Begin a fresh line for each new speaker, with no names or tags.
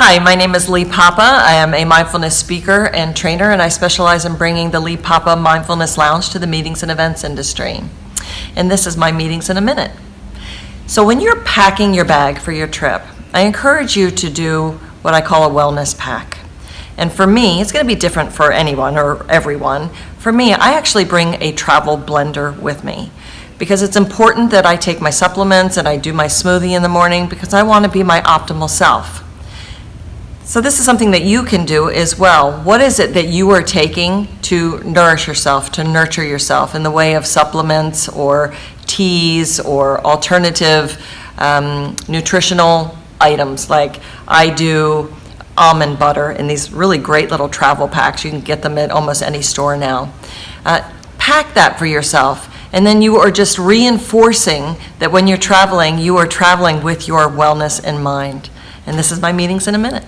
Hi, my name is Lee Papa. I am a mindfulness speaker and trainer, and I specialize in bringing the Lee Papa Mindfulness Lounge to the meetings and events industry. And this is my Meetings in a Minute. So when you're packing your bag for your trip, I encourage you to do what I call a wellness pack. And for me, it's going to be different for anyone or everyone. For me, I actually bring a travel blender with me because it's important that I take my supplements and I do my smoothie in the morning because I want to be my optimal self. So this is something that you can do as well. What is it that you are taking to nourish yourself, to nurture yourself in the way of supplements or teas or alternative nutritional items? Like I do almond butter in these really great little travel packs. You can get them at almost any store now. Pack that for yourself, and then you are just reinforcing that when you're traveling, you are traveling with your wellness in mind. And this is my Meetings in a Minute.